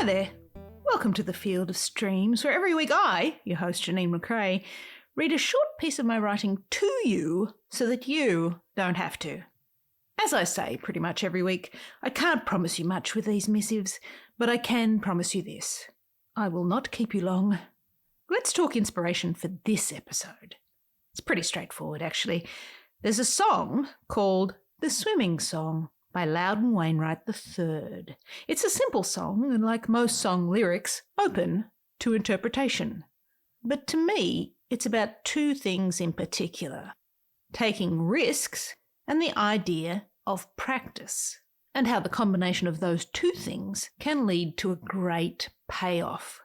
Hi there. Welcome to the Field of Streams, where every week I, your host Janine McRae, read a short piece of my writing to you so that you don't have to. As I say pretty much every week, I can't promise you much with these missives, but I can promise you this. I will not keep you long. Let's talk inspiration for this episode. It's pretty straightforward, actually. There's a song called The Swimming Song by Loudon Wainwright III. It's a simple song, and like most song lyrics, open to interpretation. But to me, it's about two things in particular: taking risks and the idea of practice, and how the combination of those two things can lead to a great payoff.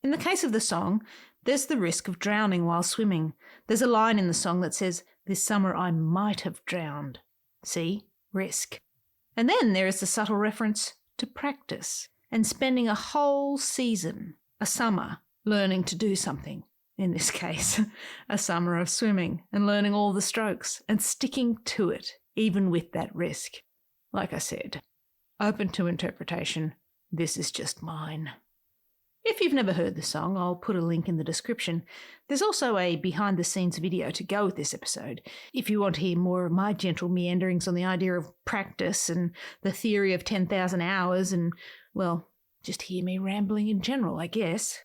In the case of the song, there's the risk of drowning while swimming. There's a line in the song that says, "This summer I might have drowned." See? Risk. And then there is the subtle reference to practice and spending a whole season, a summer, learning to do something. In this case, a summer of swimming and learning all the strokes and sticking to it, even with that risk. Like I said, open to interpretation. This is just mine. If you've never heard the song, I'll put a link in the description. There's also a behind-the-scenes video to go with this episode, if you want to hear more of my gentle meanderings on the idea of practice and the theory of 10,000 hours and, well, just hear me rambling in general, I guess.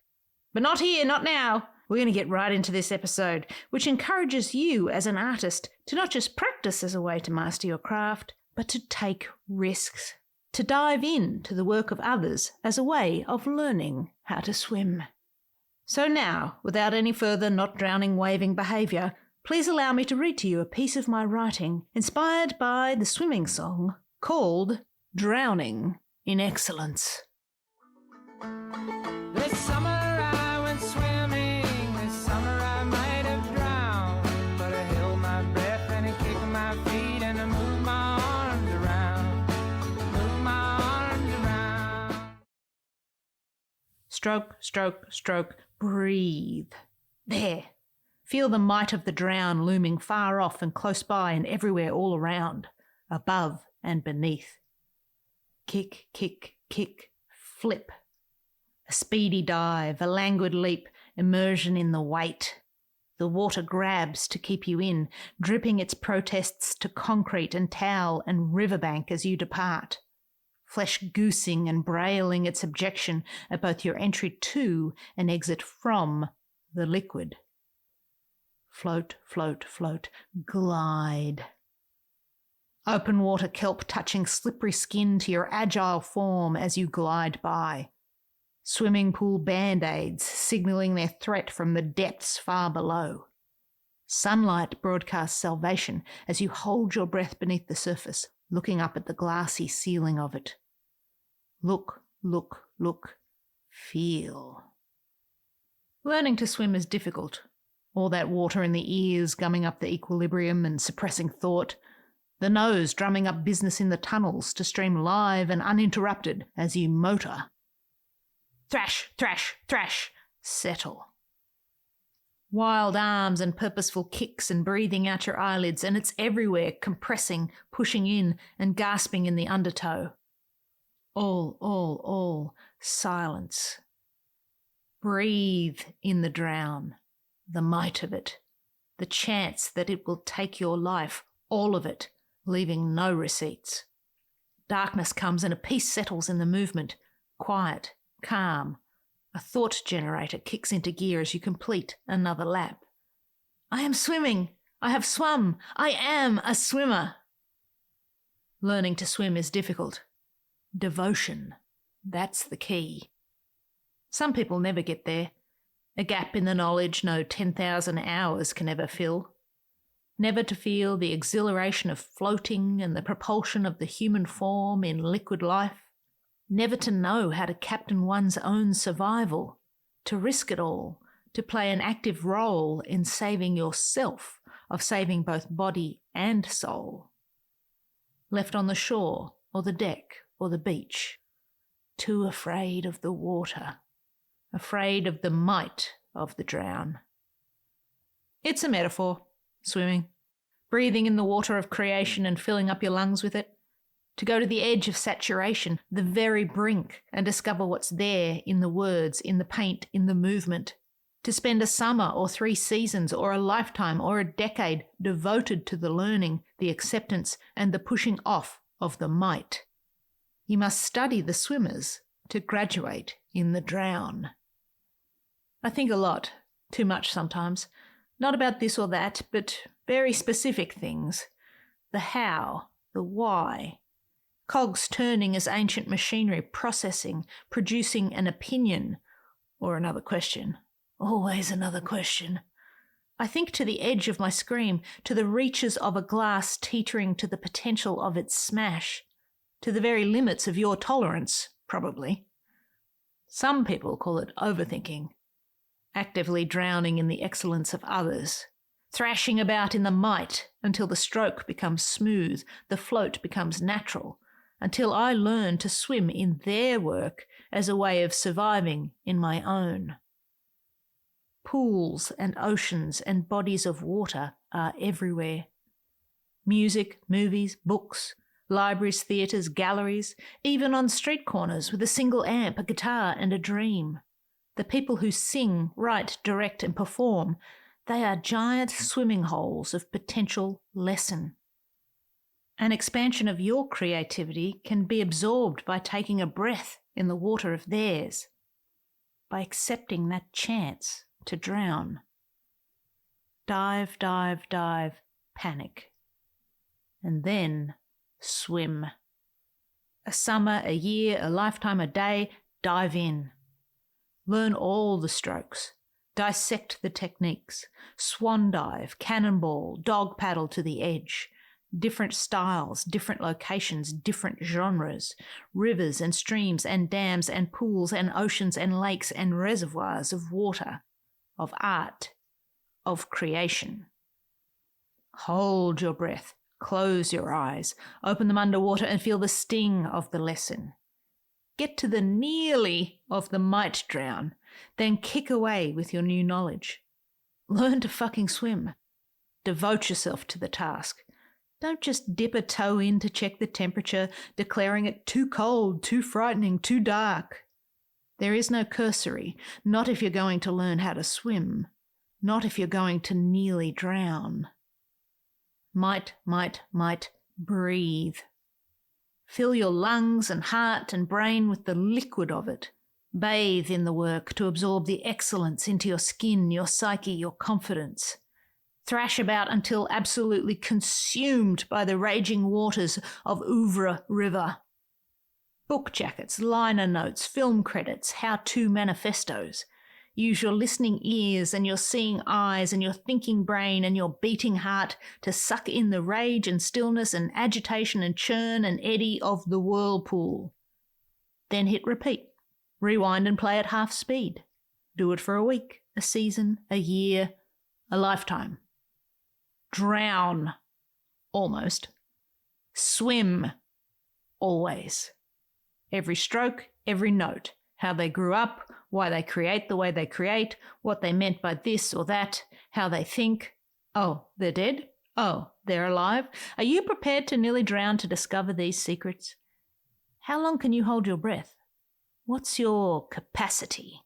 But not here, not now. We're going to get right into this episode, which encourages you as an artist to not just practice as a way to master your craft, but to take risks, to dive into the work of others as a way of learning how to swim. So now, without any further not drowning waving behaviour, please allow me to read to you a piece of my writing inspired by the swimming song called Drowning in Excellence. This summer I went swimming, this summer I might have drowned, but I held my breath and I kicked my feet and I moved my arms around, Stroke, stroke, stroke, breathe. There. Feel the might of the drown looming far off and close by and everywhere all around, above and beneath. Kick, kick, kick, flip. A speedy dive, a languid leap, immersion in the weight. The water grabs to keep you in, dripping its protests to concrete and towel and riverbank as you depart. Flesh goosing and brailing its objection at both your entry to and exit from the liquid. Float, float, float, glide. Open water kelp touching slippery skin to your agile form as you glide by. Swimming pool band-aids signalling their threat from the depths far below. Sunlight broadcasts salvation as you hold your breath beneath the surface, looking up at the glassy ceiling of it. Look, look, look, feel. Learning to swim is difficult. All that water in the ears gumming up the equilibrium and suppressing thought. The nose drumming up business in the tunnels to stream live and uninterrupted as you motor. Thrash, thrash, thrash, settle. Wild arms and purposeful kicks and breathing out your eyelids, and it's everywhere, compressing, pushing in and gasping in the undertow. All, silence. Breathe in the drown, the might of it, the chance that it will take your life, all of it, leaving no receipts. Darkness comes and a peace settles in the movement, quiet, calm. A thought generator kicks into gear as you complete another lap. I am swimming. I have swum. I am a swimmer. Learning to swim is difficult. Devotion. That's the key. Some people never get there. A gap in the knowledge no 10,000 hours can ever fill. Never to feel the exhilaration of floating and the propulsion of the human form in liquid life. Never to know how to captain one's own survival, to risk it all, to play an active role in saving yourself, of saving both body and soul. Left on the shore, or the deck, or the beach, too afraid of the water, afraid of the might of the drown. It's a metaphor, swimming, breathing in the water of creation and filling up your lungs with it. to go to the edge of saturation, the very brink, and discover what's there in the words, in the paint, in the movement. To spend a summer or 3 seasons or a lifetime or a decade devoted to the learning, the acceptance, and the pushing off of the might. You must study the swimmers to graduate in the drown. I think a lot, too much sometimes, not about this or that, but very specific things. The how, the why. Cogs turning as ancient machinery, processing, producing an opinion, or another question. Always another question. I think to the edge of my scream, to the reaches of a glass teetering to the potential of its smash, to the very limits of your tolerance, probably. Some people call it overthinking, actively drowning in the excellence of others, thrashing about in the might until the stroke becomes smooth, the float becomes natural, until I learn to swim in their work as a way of surviving in my own. Pools and oceans and bodies of water are everywhere. Music, movies, books, libraries, theatres, galleries, even on street corners with a single amp, a guitar and a dream. The people who sing, write, direct and perform, they are giant swimming holes of potential lesson. An expansion of your creativity can be absorbed by taking a breath in the water of theirs, by accepting that chance to drown. Dive, dive, dive, panic. And then swim. A summer, a year, a lifetime, a day, dive in. Learn all the strokes. Dissect the techniques. Swan dive, cannonball, dog paddle to the edge. Different styles, different locations, different genres. Rivers and streams and dams and pools and oceans and lakes and reservoirs of water, of art, of creation. Hold your breath. Close your eyes, open them underwater and feel the sting of the lesson. Get to the nearly of the might drown, then kick away with your new knowledge. Learn to fucking swim. Devote yourself to the task. Don't just dip a toe in to check the temperature, declaring it too cold, too frightening, too dark. There is no cursory, not if you're going to learn how to swim, not if you're going to nearly drown. Might, breathe. Fill your lungs and heart and brain with the liquid of it. Bathe in the work to absorb the excellence into your skin, your psyche, your confidence. Thrash about until absolutely consumed by the raging waters of Ouvre River. Book jackets, liner notes, film credits, how-to manifestos. Use your listening ears and your seeing eyes and your thinking brain and your beating heart to suck in the rage and stillness and agitation and churn and eddy of the whirlpool. Then hit repeat. Rewind and play at half speed. Do it for a week, a season, a year, a lifetime. Drown. Almost. Swim. Always. Every stroke, every note. How they grew up, why they create the way they create, what they meant by this or that, how they think. Oh, they're dead? Oh, they're alive? Are you prepared to nearly drown to discover these secrets? How long can you hold your breath? What's your capacity?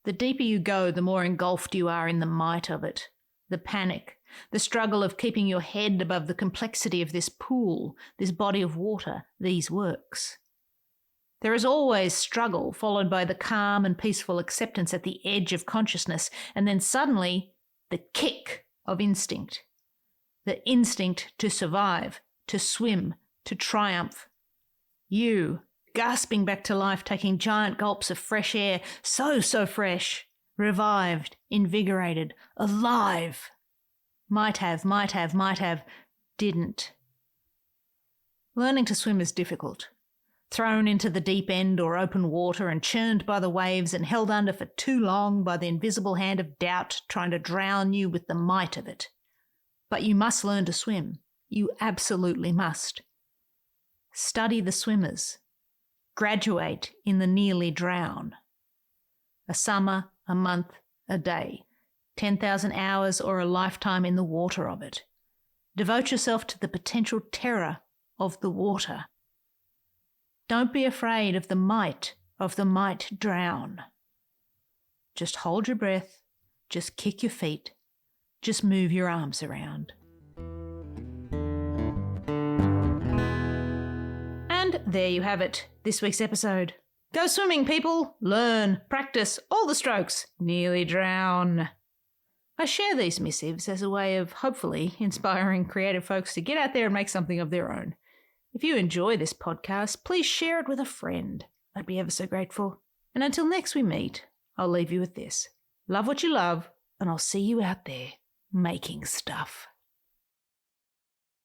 The deeper you go, the more engulfed you are in the might of it. The panic, the struggle of keeping your head above the complexity of this pool, this body of water, these works. There is always struggle, followed by the calm and peaceful acceptance at the edge of consciousness, and then suddenly the kick of instinct. The instinct to survive, to swim, to triumph. You, gasping back to life, taking giant gulps of fresh air, so fresh, revived, invigorated, alive. Might have, didn't. Learning to swim is difficult. Thrown into the deep end or open water and churned by the waves and held under for too long by the invisible hand of doubt trying to drown you with the might of it. But you must learn to swim. You absolutely must. Study the swimmers. Graduate in the nearly drown. A summer, a month, a day. 10,000 hours or a lifetime in the water of it. Devote yourself to the potential terror of the water. Don't be afraid of the might drown. Just hold your breath, just kick your feet, just move your arms around. And there you have it, this week's episode. Go swimming, people. Learn, practice, all the strokes. Nearly drown. I share these missives as a way of hopefully inspiring creative folks to get out there and make something of their own. If you enjoy this podcast, please share it with a friend. I'd be ever so grateful. And until next we meet, I'll leave you with this. Love what you love, and I'll see you out there making stuff.